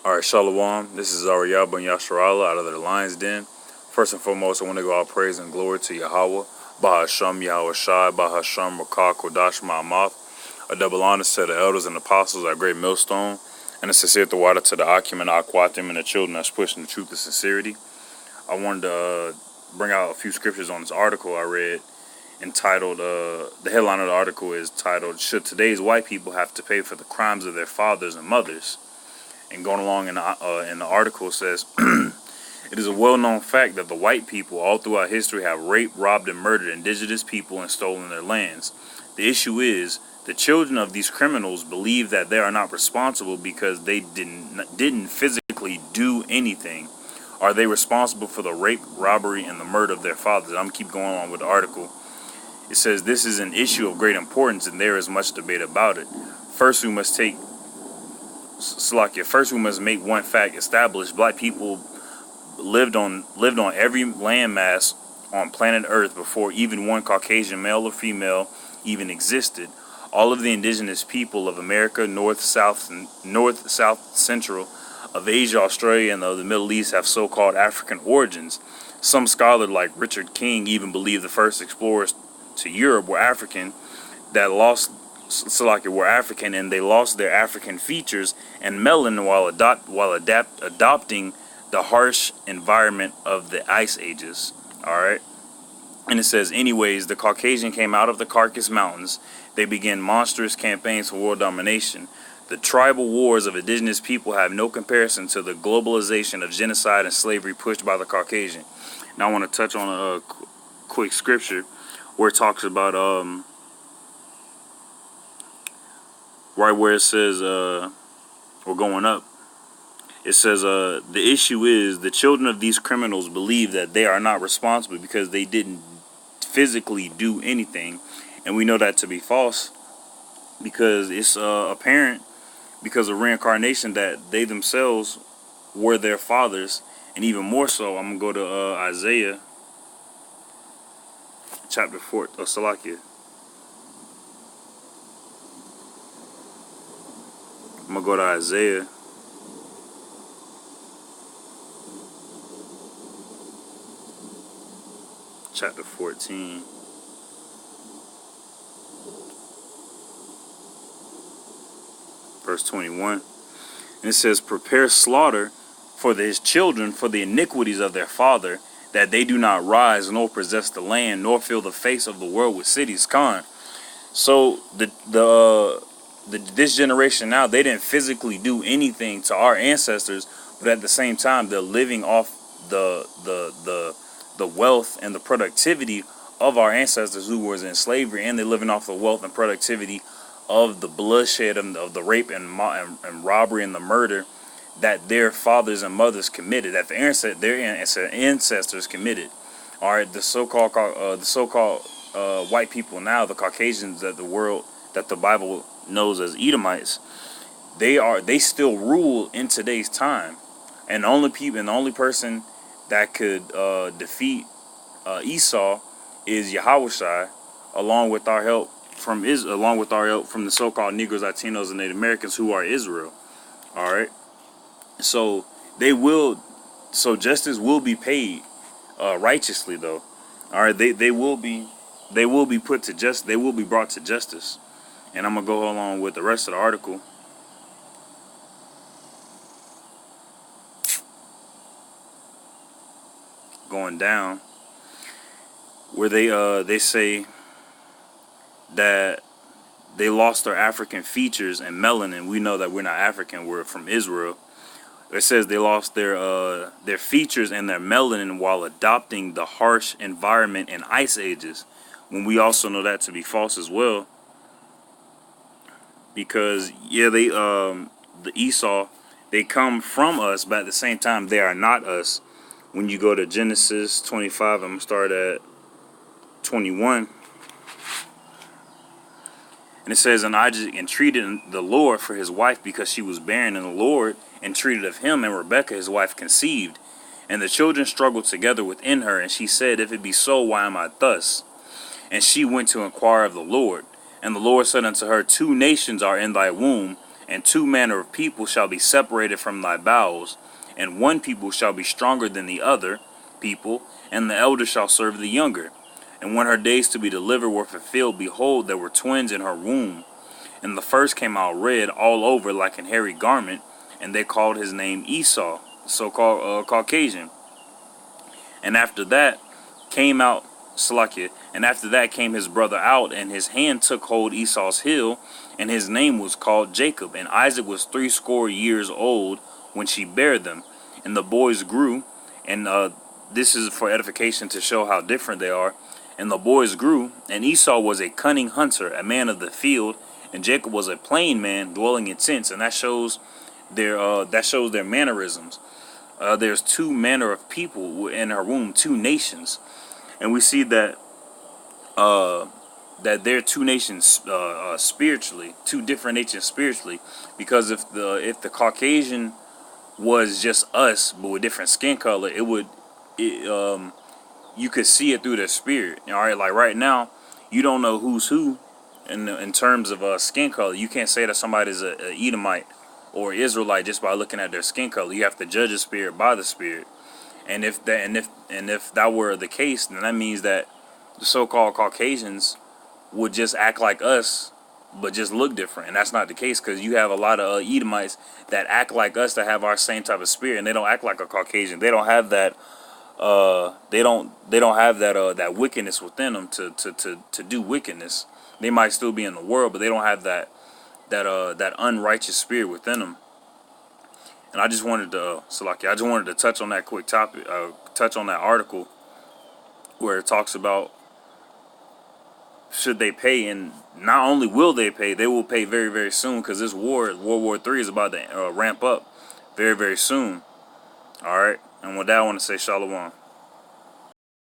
Alright, Shalom. This is Ariel Ben Yasharala out of the Lion's Den. First and foremost, I want to go all praise and glory to Yahweh, Bahasham Yahweh Shai, Bahasham Rakah Kodash Ma'amath. A double honor to the elders and apostles, our great millstone, and a sincere water to the Akim and Aquatim and the children that's pushing the truth and sincerity. I wanted to bring out a few scriptures on this article I read entitled, the headline of the article is titled, Should Today's White People Have to Pay for the Crimes of Their Fathers and Mothers? And going along in the article says, it is a well-known fact that the white people all throughout history have raped, robbed, and murdered indigenous people and stolen their lands. The issue is, the children of these criminals believe that they are not responsible because they didn't physically do anything. Are they responsible for the rape, robbery, and the murder of their fathers? I'm going to keep going on with the article. It says, this is an issue of great importance and there is much debate about it. First, we must make one fact established. Black people lived on every landmass on planet Earth before even one Caucasian male or female even existed. All of the indigenous people of America, North, South, Central, of Asia, Australia, and of the Middle East have so-called African origins. Some scholars like Richard King even believe the first explorers to Europe were African, and they lost their African features and melanin while adopting the harsh environment of the ice ages. Alright? And it says, anyways, the Caucasian came out of the Caucasus Mountains. They began monstrous campaigns for world domination. The tribal wars of indigenous people have no comparison to the globalization of genocide and slavery pushed by the Caucasian. Now I want to touch on a quick scripture where it talks about right where it says we're going up. It says the issue is the children of these criminals believe that they are not responsible because they didn't physically do anything, and we know that to be false because it's apparent because of reincarnation that they themselves were their fathers. And even more so, I'm gonna go to Isaiah chapter 4 of Salakia. I'm gonna go to Isaiah chapter 14. Verse 21. And it says, prepare slaughter for his children for the iniquities of their father, that they do not rise nor possess the land, nor fill the face of the world with cities. Khan. So this generation now, they didn't physically do anything to our ancestors, but at the same time they're living off the wealth and the productivity of our ancestors who was in slavery, and they're living off the wealth and productivity of the bloodshed and of the rape and robbery and the murder that their fathers and mothers committed, that their ancestors committed. All right, the so-called white people now, the Caucasians that the Bible knows as Edomites, they still rule in today's time, and the only person that could defeat Esau is Yahushua, along with our help from the so-called Negroes, Latinos, and Native Americans who are Israel. All right, so justice will be paid righteously, though. All right, they will be put to justice. They will be brought to justice. And I'm gonna go along with the rest of the article. Going down, where they say that they lost their African features and melanin. We know that we're not African, we're from Israel. It says they lost their features and their melanin while adopting the harsh environment and ice ages, when we also know that to be false as well. Because yeah, the Esau, they come from us, but at the same time they are not us. When you go to Genesis 25, I'm gonna start at 21. And it says, and Isaac entreated the Lord for his wife because she was barren, and the Lord entreated of him, and Rebekah his wife conceived. And the children struggled together within her, and she said, if it be so, why am I thus? And she went to inquire of the Lord. And the Lord said unto her, 2 nations are in thy womb, And two manner of people shall be separated from thy bowels, and one people shall be stronger than the other people, and the elder shall serve the younger. And when her days to be delivered were fulfilled, behold, there were twins in her womb. And the first came out red all over like an hairy garment, and they called his name Esau, so-called Caucasian. And after that came out Salakia, and after that came his brother out, and his hand took hold Esau's heel, and his name was called Jacob. And Isaac was 80 old when she bare them. And the boys grew, and this is for edification to show how different they are. And the boys grew, and Esau was a cunning hunter, a man of the field, and Jacob was a plain man dwelling in tents. And that shows their mannerisms. There's two manner of people in her womb, two nations, and we see that that they're two nations spiritually, two different nations spiritually. Because if the Caucasian was just us but with different skin color, you could see it through their spirit. All right, like right now, you don't know who's who in terms of skin color. You can't say that somebody's a Edomite or Israelite just by looking at their skin color. You have to judge a spirit by the spirit. And if that were the case, then that means that the so-called Caucasians would just act like us, but just look different. And that's not the case, because you have a lot of Edomites that act like us, that have our same type of spirit, and they don't act like a Caucasian. They don't have that. They don't have that wickedness within them to do wickedness. They might still be in the world, but they don't have that unrighteous spirit within them. And I just wanted to touch on that quick topic, touch on that article where it talks about should they pay, and not only will they pay, they will pay very, very soon, because this World War III is about to ramp up very, very soon. All right, and with that, I want to say shalom.